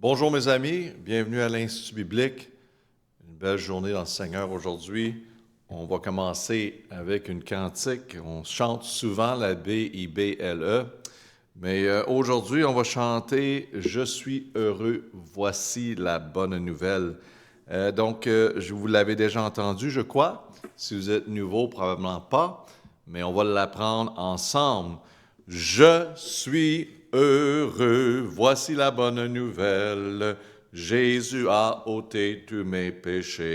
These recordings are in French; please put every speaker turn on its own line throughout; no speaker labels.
Bonjour mes amis, bienvenue à l'Institut biblique. Une belle journée dans le Seigneur aujourd'hui. On va commencer avec une cantique. On chante souvent la B-I-B-L-E, mais aujourd'hui on va chanter « Je suis heureux, voici la bonne nouvelle ». Je vous l'avais déjà entendu, je crois. Si vous êtes nouveau, probablement pas, mais on va l'apprendre ensemble. Je suis heureux, voici la bonne nouvelle. Jésus a ôté tous mes péchés.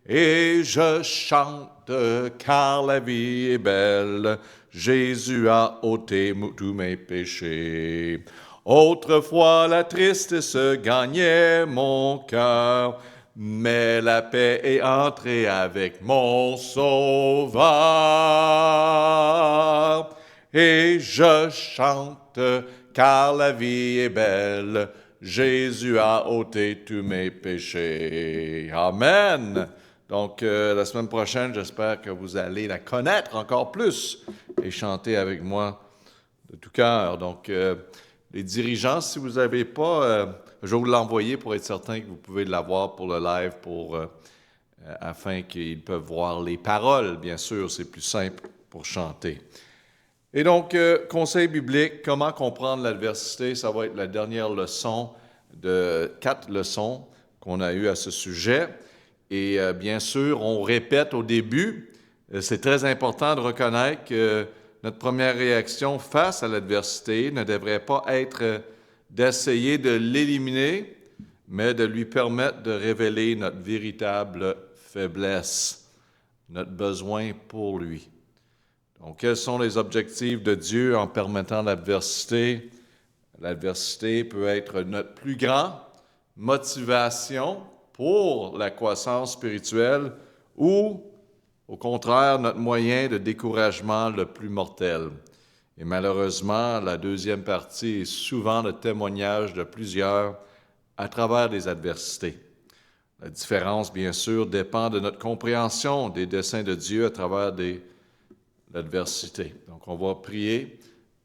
Et je chante car la vie est belle. Jésus a ôté tous mes péchés. Autrefois la tristesse gagnait mon cœur, mais la paix est entrée avec mon Sauveur. Et je chante, car la vie est belle. Jésus a ôté tous mes péchés. Amen. Donc, la semaine prochaine, j'espère que vous allez la connaître encore plus et chanter avec moi de tout cœur. Donc, les dirigeants, si vous n'avez pas, je vais vous l'envoyer pour être certain que vous pouvez l'avoir pour le live, afin qu'ils peuvent voir les paroles. Bien sûr, c'est plus simple pour chanter. Et donc, conseil biblique, comment comprendre l'adversité, ça va être la dernière leçon de 4 leçons qu'on a eues à ce sujet. Et bien sûr, on répète au début, c'est très important de reconnaître que notre première réaction face à l'adversité ne devrait pas être d'essayer de l'éliminer, mais de lui permettre de révéler notre véritable faiblesse, notre besoin pour lui. Donc, quels sont les objectifs de Dieu en permettant l'adversité? L'adversité peut être notre plus grande motivation pour la croissance spirituelle ou, au contraire, notre moyen de découragement le plus mortel. Et malheureusement, la deuxième partie est souvent le témoignage de plusieurs à travers des adversités. La différence, bien sûr, dépend de notre compréhension des desseins de Dieu à travers l'adversité. Donc, on va prier.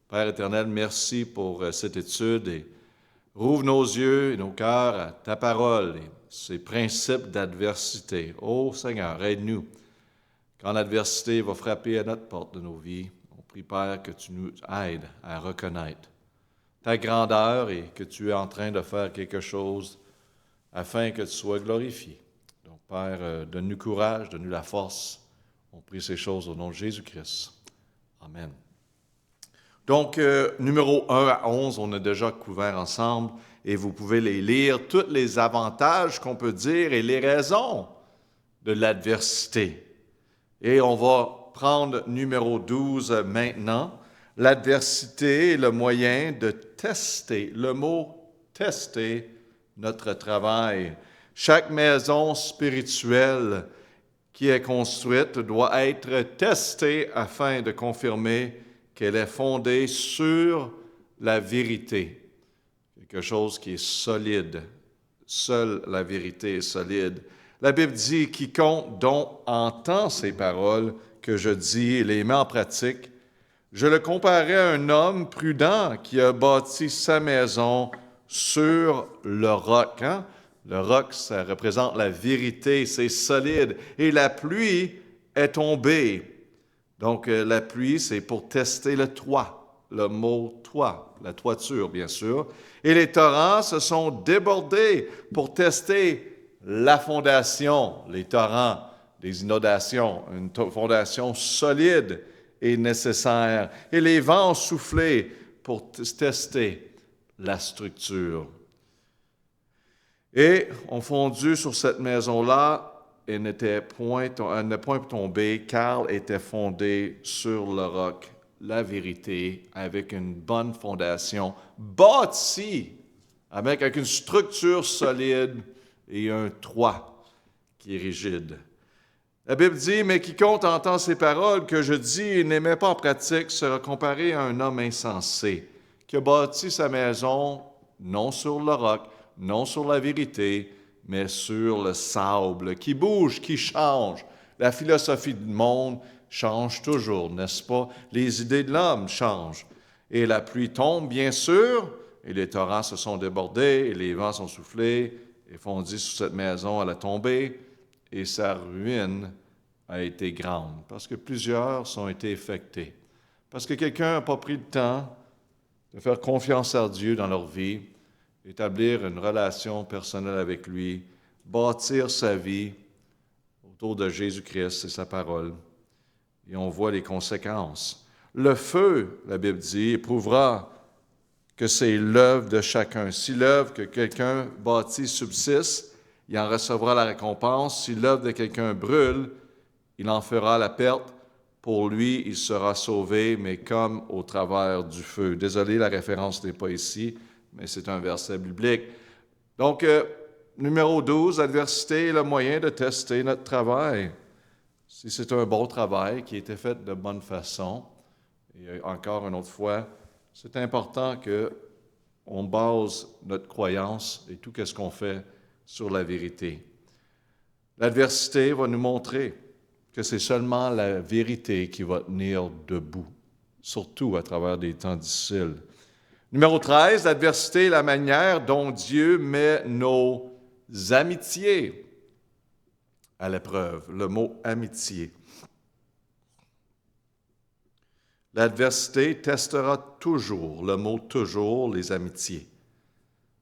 Père éternel, merci pour cette étude et rouvre nos yeux et nos cœurs à ta parole et ces principes d'adversité. Ô Seigneur, aide-nous. Quand l'adversité va frapper à notre porte de nos vies, on prie, Père, que tu nous aides à reconnaître ta grandeur et que tu es en train de faire quelque chose afin que tu sois glorifié. Donc, Père, donne-nous courage, donne-nous la force. On prie ces choses au nom de Jésus-Christ. Amen. Donc, numéro 1 à 11, on a déjà couvert ensemble et vous pouvez les lire, tous les avantages qu'on peut dire et les raisons de l'adversité. Et on va prendre numéro 12 maintenant. L'adversité est le moyen de tester, le mot « tester » notre travail. Chaque maison spirituelle qui est construite doit être testée afin de confirmer qu'elle est fondée sur la vérité. Quelque chose qui est solide. Seule la vérité est solide. La Bible dit « Quiconque donc entend ces paroles que je dis et les met en pratique, je le comparais à un homme prudent qui a bâti sa maison sur le roc. » Le roc, ça représente la vérité, c'est solide. Et la pluie est tombée. Donc, la pluie, c'est pour tester le toit, le mot « toit », la toiture, bien sûr. Et les torrents se sont débordés pour tester la fondation, les torrents, des inondations, une fondation solide est nécessaire. Et les vents ont soufflé pour tester la structure. Et ont fondu sur cette maison-là, elle n'a point tombé, car elle était fondée sur le roc, la vérité, avec une bonne fondation, bâtie avec une structure solide et un toit qui est rigide. La Bible dit, « Mais quiconque entend ces paroles que je dis et ne les met pas en pratique sera comparé à un homme insensé, qui a bâti sa maison non sur le roc, non sur la vérité, mais sur le sable, qui bouge, qui change. » La philosophie du monde change toujours, n'est-ce pas? Les idées de l'homme changent. Et la pluie tombe, bien sûr, et les torrents se sont débordés, et les vents sont soufflés, et fondit sous cette maison à la tombée, et sa ruine a été grande, parce que plusieurs ont été affectés. Parce que quelqu'un n'a pas pris le temps de faire confiance à Dieu dans leur vie, établir une relation personnelle avec lui, bâtir sa vie autour de Jésus-Christ et sa parole. Et on voit les conséquences. Le feu, la Bible dit, éprouvera que c'est l'œuvre de chacun. Si l'œuvre que quelqu'un bâtit subsiste, il en recevra la récompense. Si l'œuvre de quelqu'un brûle, il en fera la perte. Pour lui, il sera sauvé, mais comme au travers du feu. Désolé, la référence n'est pas ici, mais c'est un verset biblique. Donc, numéro 12, l'adversité est le moyen de tester notre travail. Si c'est un bon travail qui a été fait de bonne façon, et encore une autre fois, c'est important qu'on base notre croyance et tout ce qu'on fait sur la vérité. L'adversité va nous montrer que c'est seulement la vérité qui va tenir debout, surtout à travers des temps difficiles. Numéro 13, l'adversité est la manière dont Dieu met nos amitiés à l'épreuve. Le mot amitié. L'adversité testera toujours, le mot toujours, les amitiés.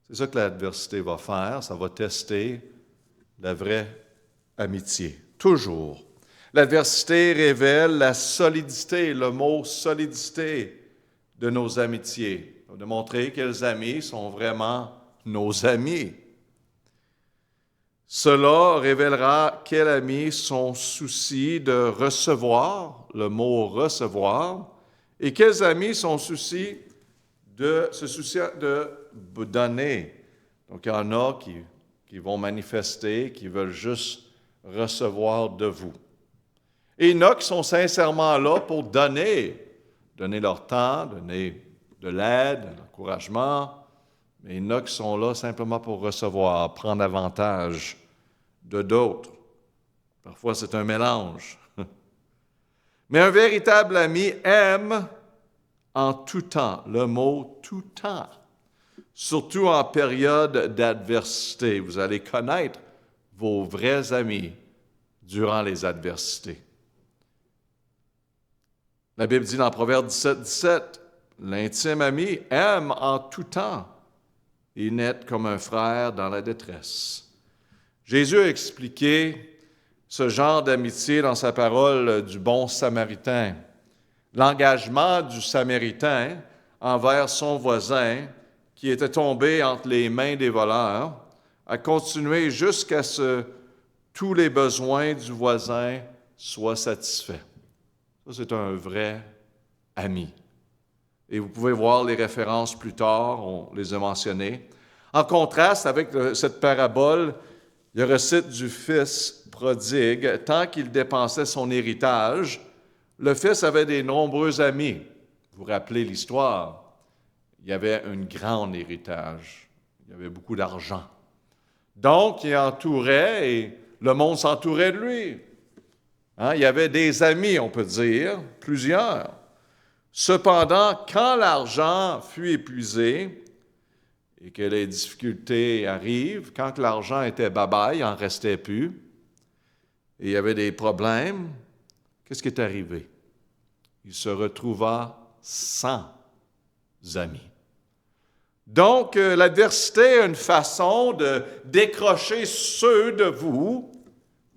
C'est ça que l'adversité va faire, ça va tester la vraie amitié, toujours. L'adversité révèle la solidité, le mot solidité de nos amitiés. On va montrer quels amis sont vraiment nos amis. Cela révélera quels amis sont soucis de recevoir, le mot recevoir, et quels amis sont soucis de donner. Donc, il y en a qui vont manifester, qui veulent juste recevoir de vous. Et il y en a qui sont sincèrement là pour donner leur temps, donner de l'aide, de l'encouragement, mais il y en a qui sont là simplement pour recevoir, prendre avantage de d'autres. Parfois, c'est un mélange. Mais un véritable ami aime en tout temps, le mot tout temps, surtout en période d'adversité. Vous allez connaître vos vrais amis durant les adversités. La Bible dit dans Proverbe 17, l'intime ami aime en tout temps. Il n'est comme un frère dans la détresse. Jésus a expliqué ce genre d'amitié dans sa parole du bon Samaritain. L'engagement du Samaritain envers son voisin qui était tombé entre les mains des voleurs a continué jusqu'à ce que tous les besoins du voisin soient satisfaits. Ça, c'est un vrai ami. Et vous pouvez voir les références plus tard, on les a mentionnées. En contraste avec cette parabole, il y a le récit du fils prodigue. Tant qu'il dépensait son héritage, le fils avait des nombreux amis. Vous vous rappelez l'histoire. Il y avait un grand héritage. Il y avait beaucoup d'argent. Donc, il entourait et le monde s'entourait de lui. Il y avait des amis, on peut dire, plusieurs. Cependant, quand l'argent fut épuisé et que les difficultés arrivent, quand l'argent était bye-bye, il n'en restait plus, et il y avait des problèmes, qu'est-ce qui est arrivé? Il se retrouva sans amis. Donc, l'adversité est une façon de décrocher ceux de vous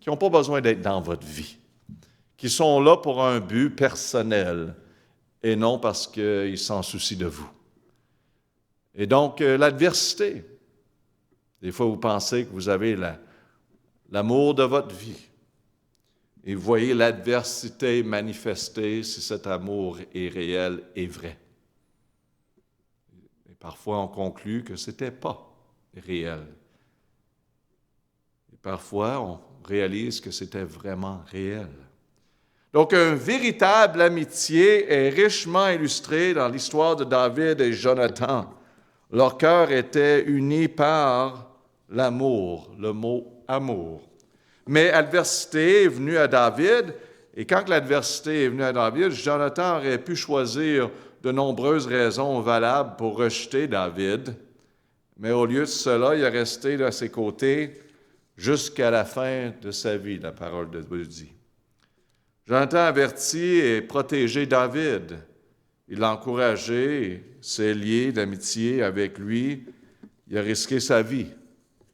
qui n'ont pas besoin d'être dans votre vie, qui sont là pour un but personnel et non parce qu'ils s'en soucient de vous. Et donc, l'adversité, des fois vous pensez que vous avez l'amour de votre vie et vous voyez l'adversité manifester si cet amour est réel et vrai. Et parfois, on conclut que ce n'était pas réel. Et parfois, on réalise que c'était vraiment réel. Donc, une véritable amitié est richement illustrée dans l'histoire de David et Jonathan. Leur cœur était uni par l'amour, le mot amour. Mais l'adversité est venue à David, et quand l'adversité est venue à David, Jonathan aurait pu choisir de de nombreuses raisons valables pour rejeter David, mais au lieu de cela, il est resté à ses côtés jusqu'à la fin de sa vie, la parole de Dieu dit. Jonathan avertit et protégé David. Il l'a encouragé, s'est lié d'amitié avec lui. Il a risqué sa vie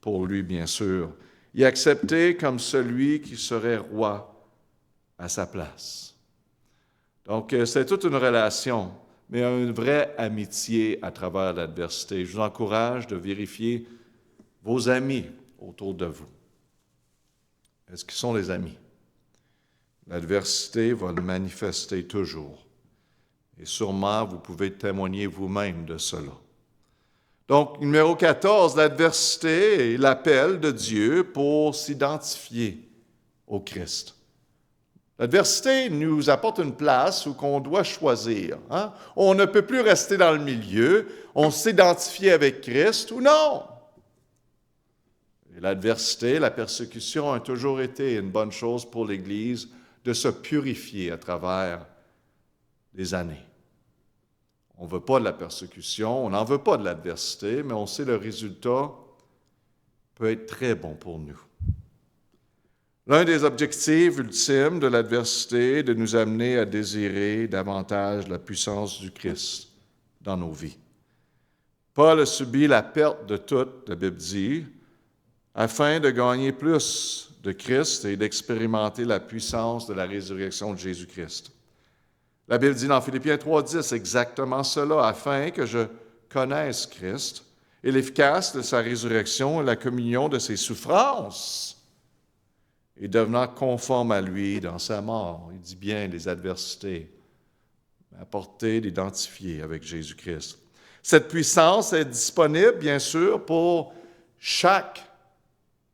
pour lui, bien sûr. Il a accepté comme celui qui serait roi à sa place. Donc, c'est toute une relation, mais une vraie amitié à travers l'adversité. Je vous encourage de vérifier vos amis autour de vous. Est-ce qu'ils sont les amis? L'adversité va le manifester toujours. Et sûrement, vous pouvez témoigner vous-même de cela. Donc, numéro 14, l'adversité est l'appel de Dieu pour s'identifier au Christ. L'adversité nous apporte une place où on doit choisir. Hein? On ne peut plus rester dans le milieu. On s'identifie avec Christ ou non. Et l'adversité, la persécution a toujours été une bonne chose pour l'Église de se purifier à travers les années. On ne veut pas de la persécution, on n'en veut pas de l'adversité, mais on sait le résultat peut être très bon pour nous. L'un des objectifs ultimes de l'adversité est de nous amener à désirer davantage la puissance du Christ dans nos vies. Paul a subi la perte de tout, la Bible dit, afin de gagner plus de Christ et d'expérimenter la puissance de la résurrection de Jésus-Christ. La Bible dit dans Philippiens 3,10 exactement cela, afin que je connaisse Christ et l'efficace de sa résurrection et la communion de ses souffrances, et devenant conforme à lui dans sa mort. Il dit bien les adversités, à portée d'identifier avec Jésus-Christ. Cette puissance est disponible, bien sûr, pour chaque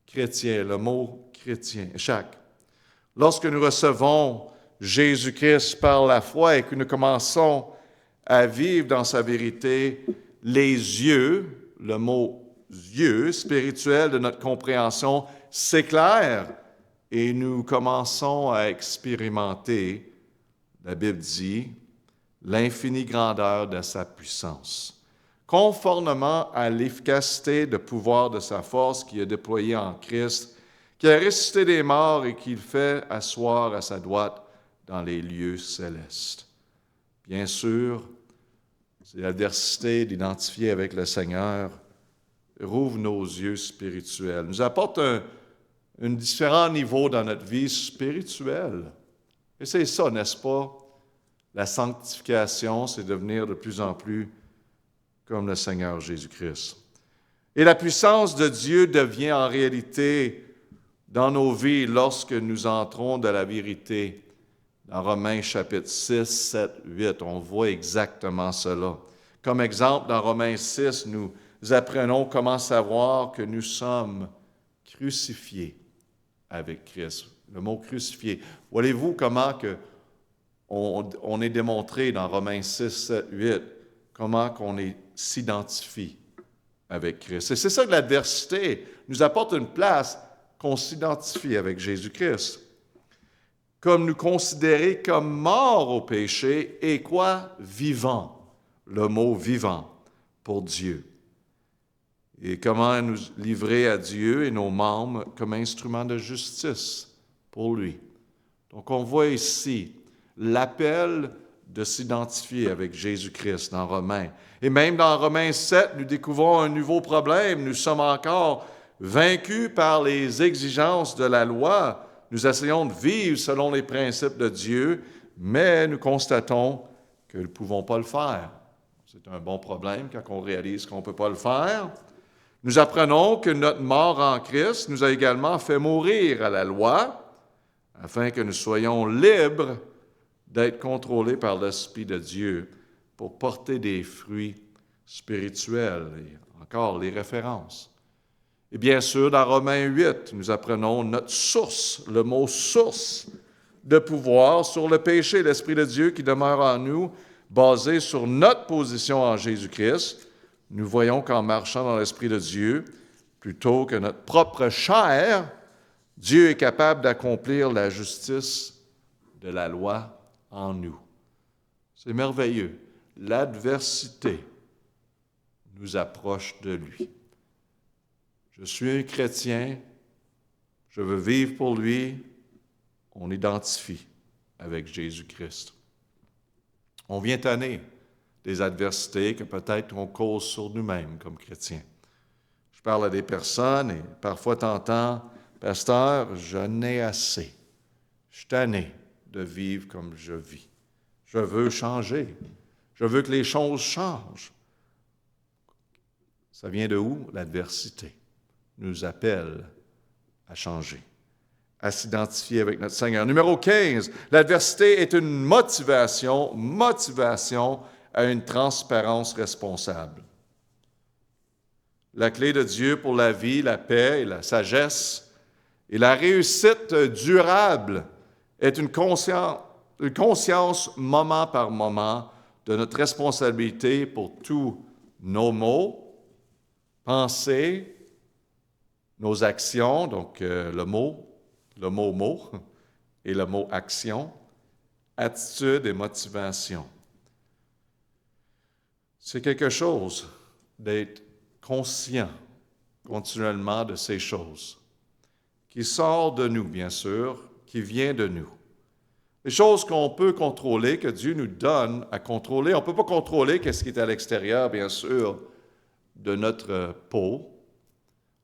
chrétien, le mot chrétien, chaque. Lorsque nous recevons Jésus-Christ par la foi et que nous commençons à vivre dans sa vérité, les yeux, le mot yeux spirituel de notre compréhension s'éclairent et nous commençons à expérimenter, la Bible dit, l'infinie grandeur de sa puissance, conformément à l'efficacité de pouvoir de sa force qui est déployée en Christ, qui a ressuscité des morts et qui le fait asseoir à sa droite dans les lieux célestes. Bien sûr, c'est l'adversité d'identifier avec le Seigneur rouvre nos yeux spirituels, nous apporte un différent niveau dans notre vie spirituelle. Et c'est ça, n'est-ce pas? La sanctification, c'est devenir de plus en plus comme le Seigneur Jésus-Christ. Et la puissance de Dieu devient en réalité dans nos vies lorsque nous entrons dans la vérité. Dans Romains chapitre 6, 7, 8, on voit exactement cela. Comme exemple, dans Romains 6, nous apprenons comment savoir que nous sommes crucifiés avec Christ. Le mot crucifié. Voyez-vous comment on est démontré dans Romains 6, 7, 8, comment qu'on s'identifie avec Christ. Et c'est ça que l'adversité nous apporte une place qu'on s'identifie avec Jésus-Christ. Comme nous considérer comme morts au péché et quoi? Vivants. Le mot vivant pour Dieu. Et comment nous livrer à Dieu et nos membres comme instruments de justice pour lui. Donc on voit ici l'appel de s'identifier avec Jésus-Christ dans Romains. Et même dans Romains 7, nous découvrons un nouveau problème. Nous sommes encore vaincus par les exigences de la loi. Nous essayons de vivre selon les principes de Dieu, mais nous constatons que nous ne pouvons pas le faire. C'est un bon problème quand on réalise qu'on ne peut pas le faire. Nous apprenons que notre mort en Christ nous a également fait mourir à la loi, afin que nous soyons libres d'être contrôlés par l'Esprit de Dieu pour porter des fruits spirituels. Et encore les références. Et bien sûr, dans Romains 8, nous apprenons notre source, le mot source de pouvoir sur le péché, l'Esprit de Dieu qui demeure en nous, basé sur notre position en Jésus-Christ. Nous voyons qu'en marchant dans l'Esprit de Dieu, plutôt que notre propre chair, Dieu est capable d'accomplir la justice de la loi en nous. C'est merveilleux. l'adversité nous approche de lui. Je suis un chrétien, je veux vivre pour lui, on identifie avec Jésus-Christ. On vient tanner des adversités que peut-être on cause sur nous-mêmes comme chrétiens. Je parle à des personnes et parfois t'entends, « Pasteur, j'en ai assez. Je suis tanné de vivre comme je vis. Je veux changer. Je veux que les choses changent. » Ça vient de où? L'adversité nous appelle à changer, à s'identifier avec notre Seigneur. Numéro 15, l'adversité est une motivation à une transparence responsable. La clé de Dieu pour la vie, la paix et la sagesse et la réussite durable est une conscience moment par moment de notre responsabilité pour tous nos mots, pensées, nos actions, donc le mot et le mot action, attitude et motivation. C'est quelque chose d'être conscient continuellement de ces choses, qui sort de nous, bien sûr, qui vient de nous. Les choses qu'on peut contrôler, que Dieu nous donne à contrôler. On ne peut pas contrôler ce qui est à l'extérieur, bien sûr, de notre peau.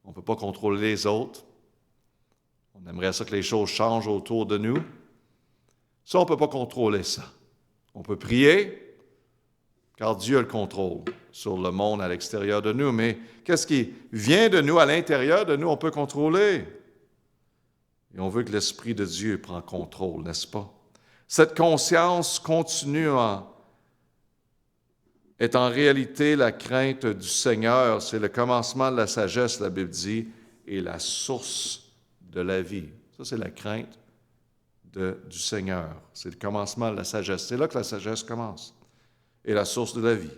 On ne peut pas contrôler les autres. On aimerait ça que les choses changent autour de nous. Ça, on ne peut pas contrôler ça. On peut prier, car Dieu a le contrôle sur le monde à l'extérieur de nous. Mais qu'est-ce qui vient de nous, à l'intérieur de nous, on peut contrôler. Et on veut que l'Esprit de Dieu prenne contrôle, n'est-ce pas? Cette conscience continue est en réalité la crainte du Seigneur. C'est le commencement de la sagesse, la Bible dit, et la source de la vie. Ça, c'est la crainte du Seigneur. C'est le commencement de la sagesse. C'est là que la sagesse commence. Et la source de la vie.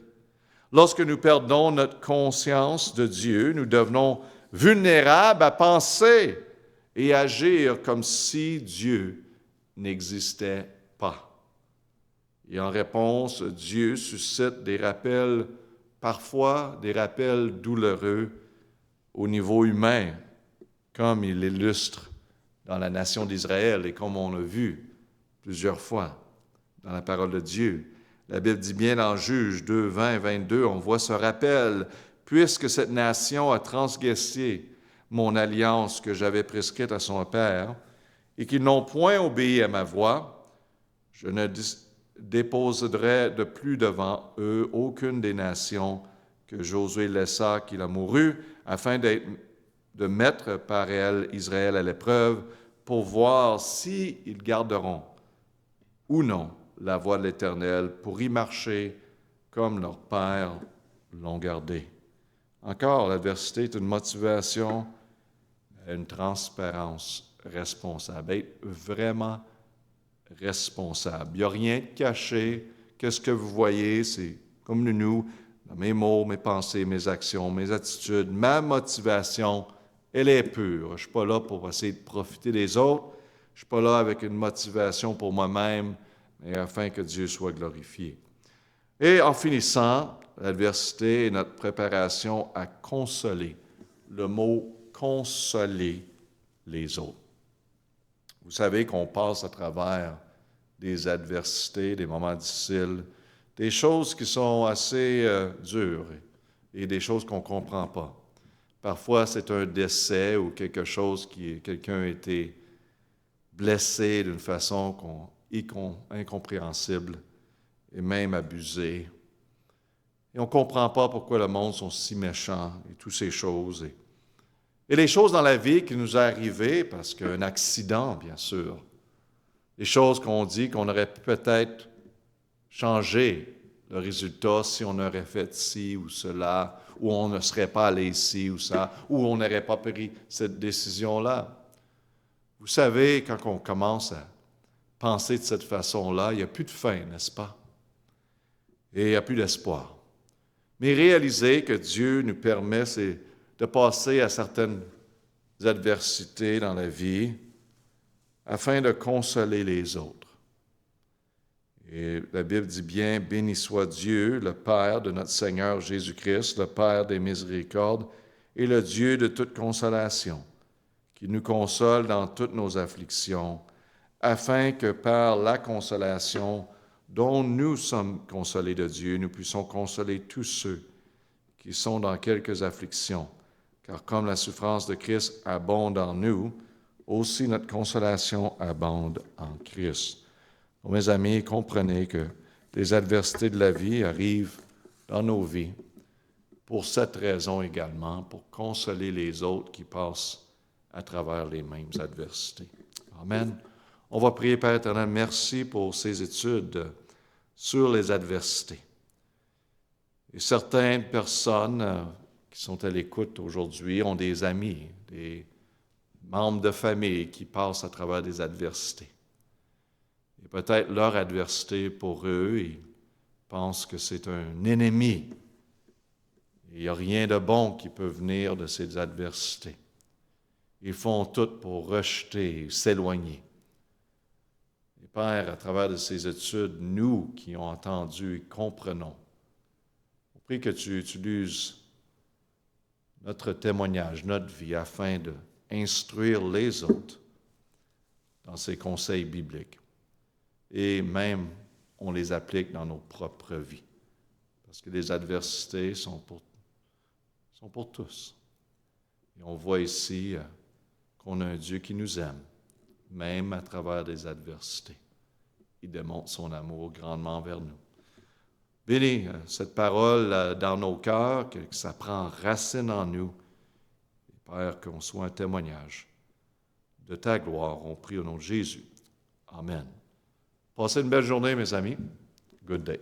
Lorsque nous perdons notre conscience de Dieu, nous devenons vulnérables à penser et agir comme si Dieu n'existait pas. Et en réponse, Dieu suscite des rappels, parfois des rappels douloureux au niveau humain, comme il l'illustre dans la nation d'Israël et comme on l'a vu plusieurs fois dans la parole de Dieu. La Bible dit bien dans Juge 2, 20 et 22, on voit ce rappel, « Puisque cette nation a transgressé mon alliance que j'avais prescrite à son père, et qu'ils n'ont point obéi à ma voix, je ne déposerai de plus devant eux aucune des nations que Josué laissa qu'il a mouru, afin de mettre par elle Israël à l'épreuve, pour voir s'ils garderont ou non la voie de l'Éternel, pour y marcher comme leurs pères l'ont gardé. » Encore, l'adversité est une motivation à une transparence responsable, être vraiment responsable. Il n'y a rien de caché. Qu'est-ce que vous voyez? C'est comme nous, dans mes mots, mes pensées, mes actions, mes attitudes, ma motivation, elle est pure. Je ne suis pas là pour essayer de profiter des autres. Je ne suis pas là avec une motivation pour moi-même, mais afin que Dieu soit glorifié. Et en finissant, l'adversité est notre préparation à consoler. Le mot « consoler » les autres. Vous savez qu'on passe à travers des adversités, des moments difficiles, des choses qui sont assez dures et des choses qu'on ne comprend pas. Parfois, c'est un décès ou quelque chose quelqu'un a été blessé d'une façon incompréhensible et même abusé. Et on ne comprend pas pourquoi le monde sont si méchants et toutes ces choses. Et les choses dans la vie qui nous sont arrivées, parce qu'un accident, bien sûr, des choses qu'on dit qu'on aurait peut-être changé le résultat si on aurait fait ci ou cela, ou on ne serait pas allé ici ou ça, ou on n'aurait pas pris cette décision-là. Vous savez, quand on commence à penser de cette façon-là, il n'y a plus de fin, n'est-ce pas? Et il n'y a plus d'espoir. Mais réaliser que Dieu nous permet de passer à certaines adversités dans la vie afin de consoler les autres. Et la Bible dit bien, béni soit Dieu, le Père de notre Seigneur Jésus-Christ, le Père des miséricordes et le Dieu de toute consolation, qui nous console dans toutes nos afflictions, afin que par la consolation dont nous sommes consolés de Dieu, nous puissions consoler tous ceux qui sont dans quelques afflictions. Car comme la souffrance de Christ abonde en nous, aussi notre consolation abonde en Christ. Donc, mes amis, comprenez que les adversités de la vie arrivent dans nos vies pour cette raison également, pour consoler les autres qui passent à travers les mêmes adversités. Amen. On va prier, Père éternel, merci pour ces études sur les adversités. Et certaines personnes qui sont à l'écoute aujourd'hui ont des amis, des membres de famille qui passent à travers des adversités. Et peut-être leur adversité pour eux, ils pensent que c'est un ennemi. Il n'y a rien de bon qui peut venir de ces adversités. Ils font tout pour rejeter, s'éloigner. Et Père, à travers de ces études, nous qui avons entendu et comprenons, on prie que tu utilises notre témoignage, notre vie, afin d'instruire les autres dans ces conseils bibliques. Et même, on les applique dans nos propres vies. Parce que les adversités sont pour tous. Et on voit ici qu'on a un Dieu qui nous aime, même à travers des adversités. Il démontre son amour grandement vers nous. Bénis cette parole dans nos cœurs, que ça prend racine en nous. Et Père, qu'on soit un témoignage de ta gloire. On prie au nom de Jésus. Amen. Passez une belle journée, mes amis. Good day.